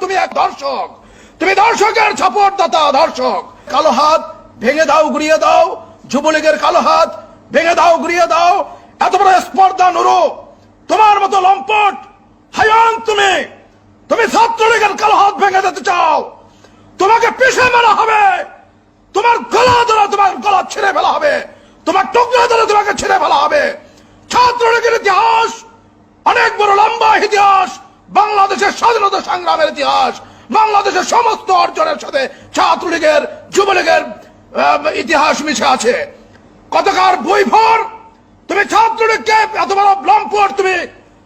তুমি এক দর্শক, তুমি দর্শকের সাপোর্টদাতা দর্শক। কালো হাত ভেঙে দাও, গুড়িয়ে দাও, যুবলীগের কালো হাত ভেঙে দাও, গুড়িয়ে দাও। এত বড় স্পর্ধা নুরু, তোমার মতো লম্পট হায়ান তুমি, তুমি ছাত্রলীগের কালো হাত ভেঙে দিতে চাও, তোমাকে পিষে মারা হবে, তোমার গলা ধরে তোমার গলা ছিঁড়ে ফেলা হবে, তোমার টুকরা ধরে তোমাকে ছিঁড়ে ফেলা হবে। ছাত্রলীগের ইতিহাস অনেক বড় লম্বা ইতিহাস, বাংলাদেশের স্বাধীনতা সংগ্রামের ইতিহাস, বাংলাদেশের সমস্ত অর্জনের সাথে ছাত্রলীগের যুবলীগের ইতিহাস মিশে আছে। কতকার বৈভর তুমি ছাত্রলীগকে এত বড় লম্পট,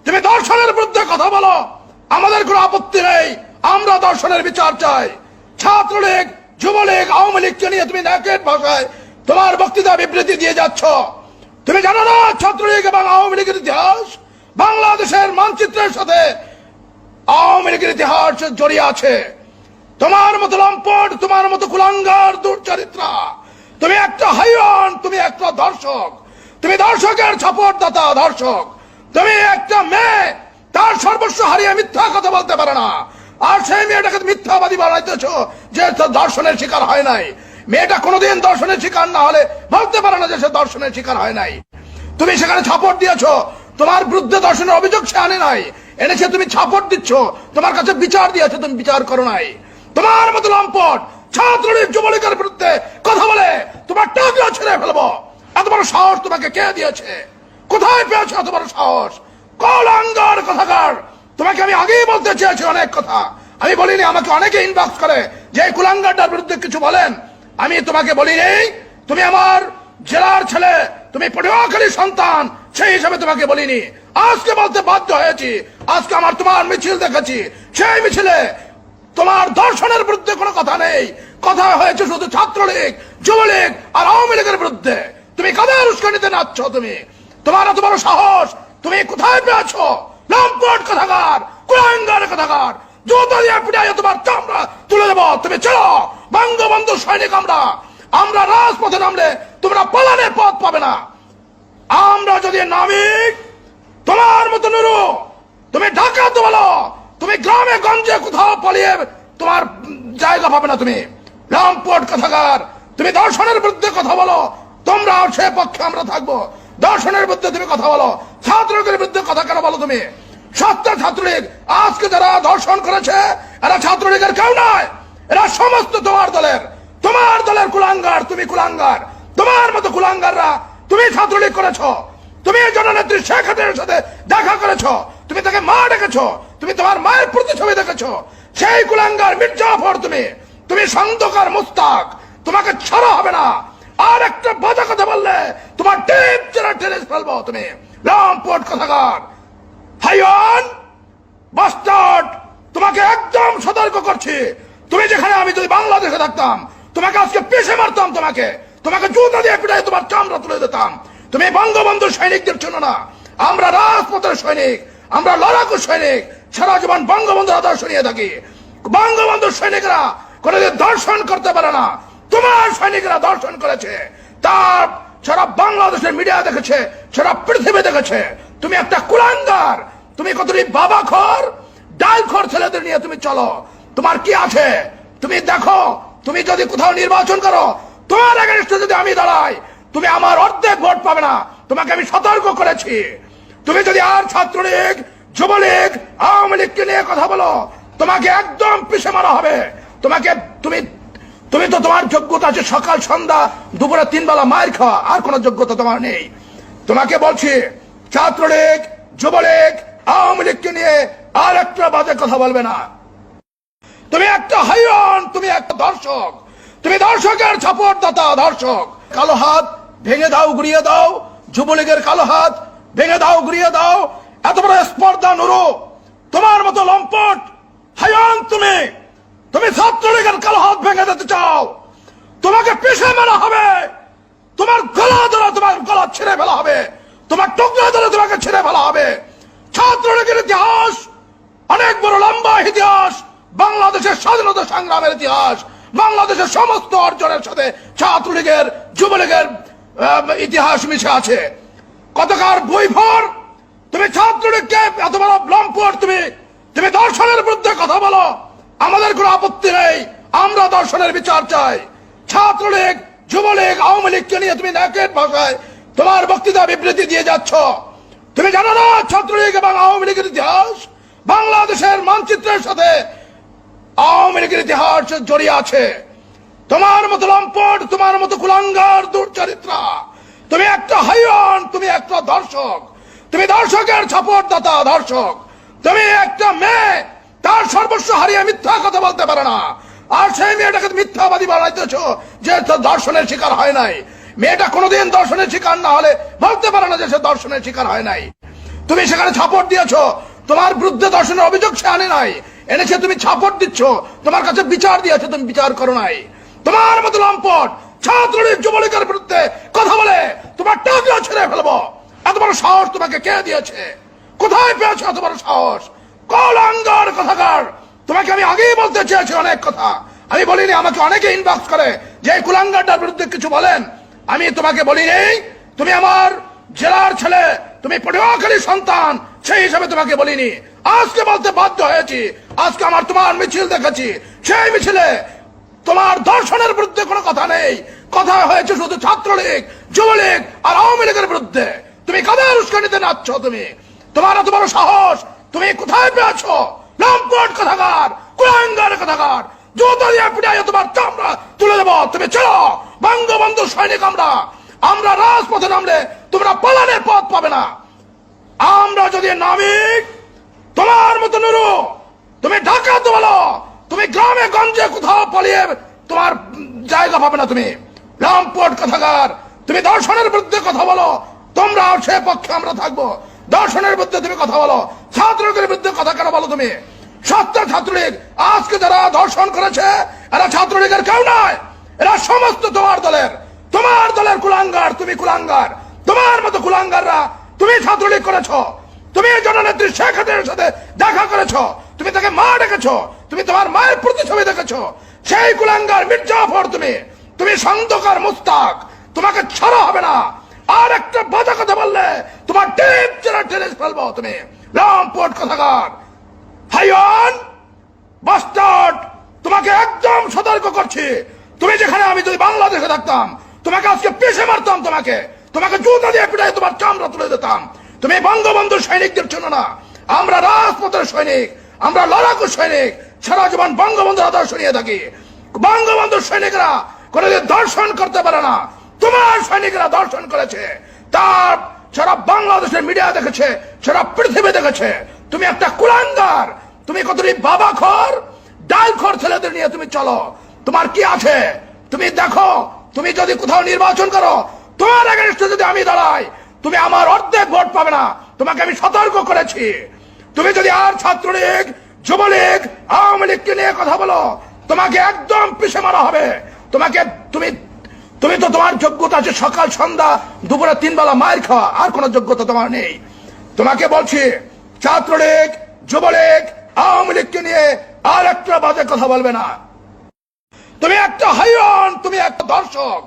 তুমি দর্শনের বিরুদ্ধে কথা বলো, আমাদের কোনো আপত্তি নেই, আমরা দর্শনের বিচার চাই। ছাত্রলীগ যুবলীগ আওয়ামী লীগকে নিয়ে তুমি নেকেট ভাষায় তোমার বক্তৃতা বিবৃতি দিয়ে যাচ্ছ। তুমি জানো না ছাত্রলীগ এবং আওয়ামী লীগের ইতিহাস বাংলাদেশের মানচিত্রের সাথে আওয়ামী লীগের ইতিহাস জড়িয়ে আছে। তোমার মতো লম্পট, তোমার মতো কুলাঙ্গার দুর্চরিত্রা, তুমি একটা হাইওয়ান, তুমি একটা দর্শক, তুমি দর্শকের সাপোর্টদাতা দর্শক। তুমি একটা মেয়ে তার সর্বস্ব হারিয়ে মিথ্যা কথা বলতে পারে না, আর সেই মেয়েটাকে মিথ্যাবাদী বানাইতেছ যে দর্শনের শিকার হয় নাই। মেয়েটা কোনোদিন দর্শনের শিকার না হলে বলতে পারে না যে সে দর্শনের শিকার হয় নাই। তুমি সেখানে সাপোর্ট দিয়েছ, তোমার বিরুদ্ধে দর্শনের অভিযোগ সে আনে নাই, এনেছে তুমি সাপোর্ট দিচ্ছ, তোমার কাছে বিচার দিয়েছে, তুমি বিচার করো নাই। তোমার মতো লম্পট ছাত্রলীগ যুবলীগের বিরুদ্ধে কথা বলে তোমার টাকা ছেড়ে ফেলবো, এত বড় সাহস তোমাকে কে দিয়েছে? কোথায় পেয়েছো এত বড় সাহস? কলাঙ্গার কথাকার, তোমাকে আমি আগেই বলতে চেয়েছি অনেক কথা, আমি বলিনি। আমাকে অনেকে ইনবক্স করে যে এই কুলাঙ্গারটার বিরুদ্ধে কিছু বলেন, আমি তোমাকে বলিনি। তুমি আমার জেলার ছেলে, তুমি পটুয়াখালীর সন্তান, সেই হিসাবে তোমাকে বলিনি। আজকে বলতে বাধ্য হয়েছি, আজকে আমার তোমার মিছিল দেখেছি, সেই মিছিলে তোমার দর্শনের বিরুদ্ধে কোনো কথা নেই, কথা হয়েছে শুধু ছাত্রলীগ যুবলীগ আর আওয়ামী লীগের বিরুদ্ধে। তুমি কাদের উস্কানিতে নাচছ? তুমি, তোমার এত বড় সাহস, তুমি কোথায় পেয়েছ? লম্পট কথাকার, কুলাঙ্গার কথাকার, জুতো দিয়ে পিটাইয়ে তোমার চামড়া তুলে দেবো। তুমি চলো, বঙ্গবন্ধু সৈনিক আমরা রাজপথে নামলে তোমরা পালানোর পথ পাবে না। আমরা যদি নামি, তোমার মতো নুরু, তুমি ঢাকাতে বলো, তুমি গ্রামে গঞ্জে কোথাও পালিয়ে তোমার জায়গা পাবে না। তুমি লম্পট কথাকার, তুমি দর্শনের বিরুদ্ধে কথা বলো, তোমরা সে পক্ষে আমরা থাকবো। দর্শনের বিরুদ্ধে তুমি কথা বলো, ছাত্রলীগের বিরুদ্ধে কথা কেন বলো? তুমি সত্য ছাত্রলীগ আজকে যারা দর্শন করেছে এরা ছাত্রলীগের কেউ নয়, এরা সমস্ত তোমার দলের কুলাঙ্গার। তুমি কুলাঙ্গার, তোমার মতো কুলাঙ্গাররা তুমি ছাত্রলীগ করেছো, তুমি জননেত্রী শেখ হাসিনার সাথে দেখা করেছো, তুমি তাকে মা ডেকেছো, তুমি তোমার মায়ের প্রতিছবি দেখেছো। সেই কুলাঙ্গার মির্জাফর তুমি সন্দকার মুস্তাক, তোমাকে ছাড়া হবে না। আর একটা বাজে কথা বললে তোমার টিপ চেরা টেনে ফেলবো। তুমি লম্পট কথাকার, হাইওয়ান বাস্টার্ড, তোমাকে একদম সতর্ক করছি। তুমি যেখানে, আমি যদি বাংলাদেশে থাকতাম তোমাকে আজকে পিষে মারতাম, তোমাকে জুতা দিয়ে পিটাই তোমার চামড়া তুলে দিতাম। তুমি বঙ্গবন্ধু সৈনিকদের জন্য না, আমরা রাজপথের সৈনিক, আমরা লড়াকু সৈনিক, সারা জীবন বঙ্গবন্ধুর আদর্শ নিয়ে থাকি। বঙ্গবন্ধুর সৈনিকরা কোনোদিন দর্শন করতে পারে না, তোমার সৈনিকরা দর্শন করেছে, তার সারা বাংলাদেশের মিডিয়া দেখেছে, সারা পৃথিবী দেখেছে। তুমি একটা কুলাঙ্গার, তুমি কতটি বাবা খোর ডাল খোর ছেলেদের নিয়ে তুমি চলো। তোমার কি আছে তুমি দেখো, তুমি যদি কোথাও নির্বাচন করো, তোমার এগেইনস্টে যদি আমি দাঁড়াই, তুমি আমার অর্ধেক ভোট পাবে না। তোমাকে আমি সতর্ক করেছি। তুমি যদি আর ছাত্রলীগ যুবলীগ আওয়ামী লীগকে নিয়ে কথা বলো, তোমাকে একদম পিষে মারা হবে। তুমি তো তোমার যোগ্যতা আছে সকাল সন্ধ্যা দুপুরে 3 বেলা মায়ের খাওয়া, আর কোন যোগ্যতা তোমার নেই। তোমাকে বলছি, ছাত্রলীগ যুবলীগ আওয়ামী লীগকে নিয়ে আর একটা বাজে কথা বলবে না। তুমি একটা হাইওয়ান, তুমি একটা দর্শক, তুমি দর্শকের সাপোর্টদাতা দর্শক। কালো হাত ভেঙে দাও, গুড়িয়ে দাও, যুবলীগের কালো হাত ভেঙে দাও, গুড়িয়ে দাও। এত বড় স্পর্ধা নুরু, তোমার মতো লম্পট হাইওয়ান তুমি ছাত্রলীগের কালো হাত ভেঙে দিতে চাও, তোমাকে পিষে মারা হবে, তোমার গলা ধরে তোমার গলা ছিঁড়ে ফেলা হবে, তোমার টুকরা ধরে তোমাকে ছিঁড়ে ফেলা হবে। ছাত্রলীগের ইতিহাস অনেক বড় লম্বা ইতিহাস, বাংলাদেশের স্বাধীনতা সংগ্রামের ইতিহাস, বাংলাদেশের সমস্ত অর্জনের সাথে ছাত্রলীগের যুবলীগের ইতিহাস মিশে আছে। কতকার বৈভর, তুমি ছাত্রলীগকে এত বড় লম্পট, তুমি দর্শনের বিরুদ্ধে কথা বলো, আমাদের কোনো আপত্তি নেই, আমরা দর্শনের বিচার চাই। ছাত্রলীগ, যুবলীগ, আওয়ামী লীগকে নিয়ে তুমি নেকেট ভাষায় তোমার বক্তৃতা বিবৃতি দিয়ে যাচ্ছ। তুমি জানো না ছাত্রলীগ এবং আওয়ামী লীগের ইতিহাস বাংলাদেশের মানচিত্রের সাথে আওয়ামী লীগের ইতিহাস জড়িয়ে আছে। তোমার মতো লম্পট, তোমার মতো কুলাঙ্গার, দুর্চরিত্রা, তুমি একটা হাইওয়ান, তুমি একটা দর্শক, তুমি দর্শকের ছাপট দাতা দর্শক। তুমি একটা মেয়ে, তার সর্বস্ব হারিয়ে মিথ্যা কথা বলতে পারে না, আর সেই মেয়েটাকে মিথ্যাবাদী বানাইতেছ যে দর্শনের শিকার হয় নাই। মেয়েটা কোনোদিন দর্শনের শিকার না হলে বলতে পারে না যে সে দর্শনের শিকার হয় নাই। তুমি সেখানে ছাপট দিয়েছ, তোমার বিরুদ্ধে দর্শনের অভিযোগ সে আনে নাই, এনেছে তুমি ছাপট দিচ্ছ। তোমার কাছে বিচার দিয়েছে, তুমি বিচার করো নাই। তোমার মতো লম্পট ছাত্রলীগ, যুবলীগের বিরুদ্ধে কথা বলে তোমার টাকা ছেড়ে ফেলবো। এত বড় সাহস তোমাকে কে দিয়েছে? কোথায় পেয়েছো এত বড় সাহস? কলাঙ্গার কথাকার। তোমাকে আমি আগেই বলতে চেয়েছি অনেক কথা, আমি বলিনি। আমাকে অনেকে ইনবক্স করে যে কুলাঙ্গারটার বিরুদ্ধে কিছু বলেন, আমি তোমাকে বলিনি। তুমি আমার জেলার ছেলে, তুমি পটুয়াখালীর সন্তান, সেই হিসাবে তোমাকে বলিনি। আজকে বলতে বাধ্য হয়েছি। আজকে আমার তোমার মিছিল দেখেছি, সেই মিছিলে তোমার দর্শনের বিরুদ্ধে কোনো কথা নেই, কথা হয়েছে শুধু ছাত্রলীগ, যুবলীগ আর আওয়ামী লীগের বিরুদ্ধে। তুমি কাদের উস্কানিতে নাচছ? তুমি, তোমার এত বড় সাহস তুমি কোথায় পেয়েছ? লম্পট কথাকার, কুলাঙ্গার কথাকার, জুতো দিয়ে পিটাইয়ে তোমার চামড়া তুলে দেবো। তুমি চলো, বঙ্গবন্ধু সৈনিক আমরা। আমরা রাজপথে নামলে তোমরা পালানের পথ পাবে না। আমরা যদি নামি, তোমার মতো নুরু, তুমি ঢাকাতে বলো, তুমি গ্রামে গঞ্জে কোথাও পালিয়ে তোমার জায়গা পাবে না। তুমি লম্পট কথাকার, তুমি দর্শনের বিরুদ্ধে কথা বলো, তোমরা সে পক্ষে আমরা থাকবো। দর্শনের বিরুদ্ধে তুমি কথা বলো, ছাত্রলীগের বিরুদ্ধে কথা কেন বলো? তুমি সত্য ছাত্রলীগ আজকে যারা ধর্ষণ করেছে এরা ছাত্রলীগের কেউ নয়, এরা সমস্ত তোমার দলের কুলাঙ্গার। তুমি কুলাঙ্গার, তোমার মতো কুলাঙ্গাররা। তুমি ছাত্রলীগ করেছো, তুমি জননেত্রী শেখ হাসিনার সাথে দেখা করেছো, তুমি তাকে মা ডেকেছো, তুমি তোমার মায়ের প্রতিছবি দেখেছো। সেই কুলাঙ্গার মির্জাফর তুমি সন্তকার মুস্তাক, তোমাকে ছাড়া হবে না। আর একটা বাজে কথা বললে তোমার টিপ চেরা টেনে ফেলবো। তুমি লম্পট কথাকার, হাইওয়ান, বাস্টার্ড, তোমাকে একদম সতর্ক করছি। তুমি যেখানে, আমি যদি বাংলাদেশে থাকতাম তোমাকে আজকে পিষে মারতাম, তোমাকে জুতা দিয়ে পিটাই তোমার চামড়া তুলে দিতাম। তুমি বঙ্গবন্ধুর সৈনিকদের জন্য না, আমরা রাজপথের সৈনিক, আমরা লড়াকু সৈনিক, সারা জীবন বঙ্গবন্ধুর আদর্শ নিয়ে থাকি। বঙ্গবন্ধুর সৈনিকরা কোনোদিন দর্শন করতে পারে না, তোমার সৈনিকরা দর্শন করেছে। তার সারা বাংলাদেশের মিডিয়া দেখেছে, সারা পৃথিবী দেখেছে। তুমি একটা কুলাঙ্গার, তুমি কতটি বাবা খর, ডাল খর ছেলেদের নিয়ে তুমি চলো। তোমার কি আছে তুমি দেখো। তুমি যদি কোথাও নির্বাচন করো, তোমার এগেনস্টে যদি আমি দাঁড়াই, তুমি আমার অর্ধেক ভোট পাবে না। তোমাকে আমি সতর্ক করেছি। তুমি যদি আর ছাত্রলীগ, যুবলীগ, আওয়ামী লীগকে নিয়ে কথা বলো, তোমাকে একদম পিষে মারা হবে। তুমি তো তোমার যোগ্যতা আছে সকাল সন্ধ্যা দুপুরে 3 বেলা মায়ের খাওয়া, আর কোন যোগ্যতা তোমার নেই। তোমাকে বলছি, ছাত্রলীগ, যুবলীগ, আওয়ামী লীগকে নিয়ে আর একটা বাজে কথা বলবে না। তুমি একটা হাইওয়ান, তুমি একটা দর্শক,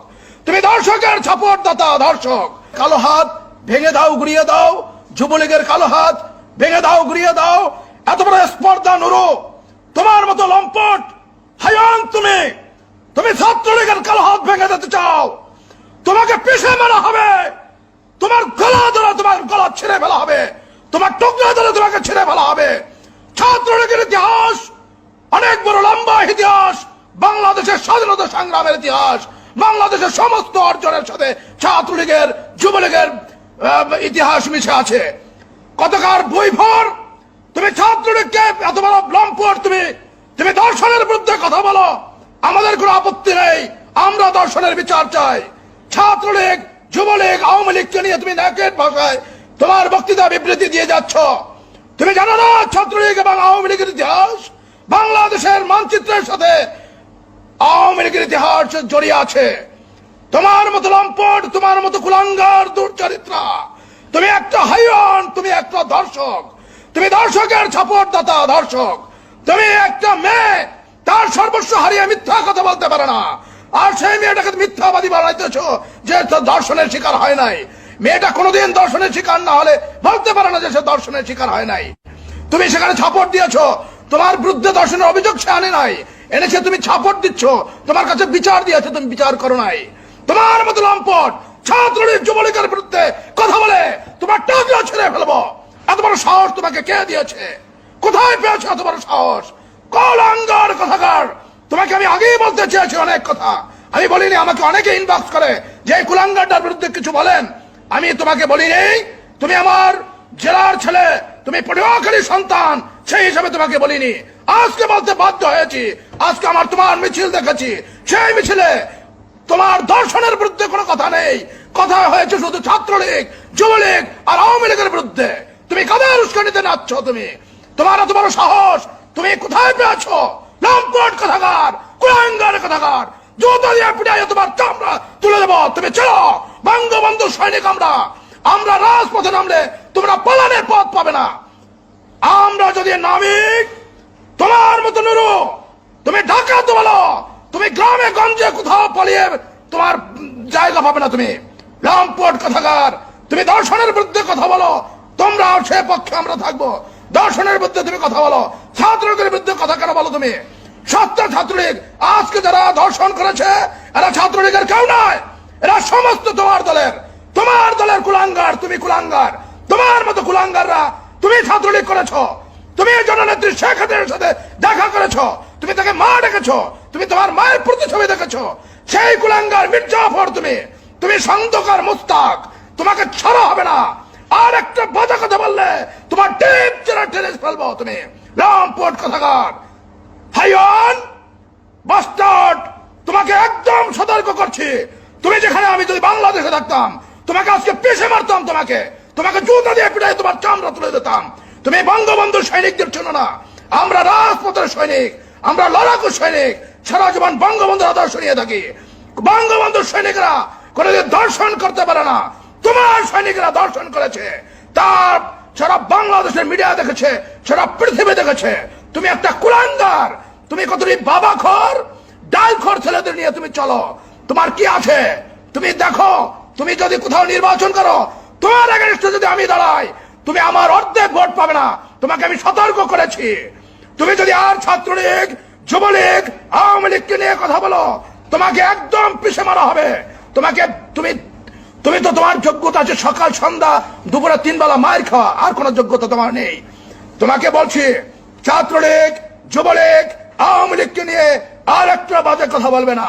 তুমি দর্শকের ছাপট দাতা দর্শক। কালো হাত ভেঙে দাও, গুড়িয়ে দাও। যুবলীগের কালো হাত ভেঙে দাও, গুড়িয়ে দাও। এত বড় স্পর্ধা নুরু, তোমার মতো লম্পট হাইওয়ান তুমি ছাত্রলীগের কালো হাত ভেঙে দিতে চাও, তোমাকে পিষে মারা হবে। তোমার গলা ধরে তোমার গলা ছিঁড়ে ফেলা হবে, তোমার টুকরা ধরে তোমাকে ছিঁড়ে ফেলা হবে। ছাত্রলীগের ইতিহাস অনেক বড় লম্বা ইতিহাস, বাংলাদেশের স্বাধীনতা সংগ্রামের ইতিহাস, বাংলাদেশের সমস্ত অর্জনের সাথে ছাত্রলীগের, যুবলীগের ইতিহাস মিশে আছে। কতকার বৈভর। তুমি ছাত্রলীগকে এত বড় লম্পট, তুমি দর্শনের বিরুদ্ধে কথা বলো, আমাদের কোনো আপত্তি নেই, আমরা দর্শনের বিচার চাই। ছাত্রলীগ, যুবলীগ, আওয়ামী লীগকে নিয়ে তুমি নেকেট ভাষায় তোমার বক্তৃতা বিবৃতি দিয়ে যাচ্ছ। তুমি জানো না ছাত্রলীগ এবং আওয়ামী লীগের ইতিহাস বাংলাদেশের মানচিত্রের সাথে আওয়ামী লীগের ইতিহাস জড়িয়ে আছে। তোমার মতো লম্পট, তোমার মতো কুলাঙ্গার, দুর্চরিত্রা, তুমি একটা হাইওয়ান, তুমি একটা দর্শক, তুমি দর্শকের ছাপট দাতা দর্শক। তুমি একটা মেয়ে, তার সর্বস্ব হারিয়ে মিথ্যা কথা বলতে পারে না, আর সেই মেয়েটাকে মিথ্যাবাদী বানাইতেছ যে দর্শনের শিকার হয় নাই। মেয়েটা কোনোদিন দর্শনের শিকার না হলে বলতে পারে না যে সে দর্শনের শিকার হয় নাই। তুমি সেখানে ছাপট দিয়েছ, তোমার বিরুদ্ধে ধর্ষণের অভিযোগ সে আনে নাই, এনেছে তুমি ছাপট দিচ্ছ। তোমার কাছে বিচার দিয়েছে, তুমি বিচার করো নাই। তোমার মতো লম্পট ছাত্রলীগ যুবলীগের বিরুদ্ধে কথা বলে তোমার টাকা ছেড়ে ফেলবো। এত বড় সাহস তোমাকে কে দিয়েছে? কোথায় পেয়েছো এত বড় সাহস? কলাঙ্গার কথাকার। তোমাকে আমি আগেই বলতে চেয়েছি অনেক কথা, আমি বলিনি। আমাকে অনেকে ইনবক্স করে যে এই কুলাঙ্গারটার বিরুদ্ধে কিছু বলেন, আমি তোমাকে বলিনি। তুমি আমার জেলার ছেলে, তুমি পটুয়াখালীর সন্তান, সেই হিসাবে তোমাকে বলিনি। আজকে বলতে বাধ্য হয়েছি। আজকে আমার তোমার মিছিল দেখেছি, সেই মিছিলে তোমার দর্শনের বিরুদ্ধে কোনো কথা নেই। কথা হয়েছে শুধু ছাত্রলীগ, যুবলীগ আর আওয়ামী লীগের বিরুদ্ধে। তুমি কাদের উস্কানিতে নাচছ? তুমি, তোমার এত বড় সাহস তুমি কোথায় পেয়েছো? লম্পট কথাকার, কুলাঙ্গার কথাকার। জুতো দিয়ে পিটাইয়ে তোমার চামড়া তুলে দেবো। তুমি চলো, বঙ্গবন্ধু সৈনিক আমরা। আমরা রাজপথে নামলে তোমরা পালানোর পথ পাবে না। আমরা যদি নামি, তোমার মতো নুরু, তুমি ঢাকাতে বলো, তুমি গ্রামে গঞ্জে কোথাও পালিয়ে তোমার জায়গা পাবে না। তুমি লম্পট কথাকার। তুমি দর্শনের বিরুদ্ধে কথা বলো, তোমরা সে পক্ষে আমরা থাকবো। দর্শনের বিরুদ্ধে তুমি কথা বলো, ছাত্রলীগের বিরুদ্ধে কথা কেন বলো? তুমি সত্য ছাত্রলীগ আজকে যারা ধর্ষণ করেছে এরা ছাত্রলীগের কেউ নয়, এরা সমস্ত তোমার দলের কুলাঙ্গার। তুমি কুলাঙ্গার, তোমার মতো কুলাঙ্গাররা। তুমি ছাত্রলীগ করেছো, তুমি জননেত্রী শেখ হাসিনার সাথে দেখা করেছো, তুমি তাকে মা ডেকেছো, তুমি তোমার মায়ের প্রতিছবি দেখেছো। সেই কুলাঙ্গার মির্জাফর তুমি সন্দকার মুস্তাক, তোমাকে ছাড়া হবে না। আর একটা বাজে কথা বললে তোমার টিপ চেরা টেনে ফেলবো। তুমি লম্পট কথাকার, হাইওয়ান বাস্টার্ড। তোমাকে একদম সতর্ক করছি। তুমি যেখানে, আমি যদি বাংলাদেশে থাকতাম তোমাকে আজকে পিষে মারতাম। তোমাকে জুতা দিয়ে পিটাই তোমার চামড়া তুলে দিতাম। তুমি বঙ্গবন্ধুর সৈনিকদের জন্য না, আমরা রাজপথের সৈনিক, আমরা লড়াকু সৈনিক। সারা জীবন বঙ্গবন্ধুর আদর্শ নিয়ে থাকি। বঙ্গবন্ধুর সৈনিকরা কোনোদিন দর্শন করতে পারে না। তোমার সৈনিকরা দর্শন করেছে, তার সারা বাংলাদেশের মিডিয়া দেখেছে, সারা পৃথিবী দেখেছে। তুমি একটা কুলাঙ্গার। তুমি কতটি বাবা খোর, ডাল খোর ছেলেদের নিয়ে তুমি চলো। তোমার কি আছে তুমি দেখো। তুমি যদি কোথাও নির্বাচন করো, তোমার এগেইনস্টে যদি আমি দাঁড়াই, তুমি আমার অর্ধেক ভোট পাবে না। তোমাকে আমি সতর্ক করেছি। তুমি যদি আর ছাত্রলীগ, যুবলীগ, আওয়ামী লীগকে নিয়ে কথা বলো, তোমাকে একদম পিষে মারা হবে। তুমি তো তোমার যোগ্যতা আছে সকাল সন্ধ্যা দুপুরে 3 বেলা মায়ের খাওয়া, আর কোন যোগ্যতা তোমার নেই। তোমাকে বলছি, ছাত্রলীগ, যুবলীগ, আওয়ামী লীগকে নিয়ে আর একটা বাজে কথা বলবে না।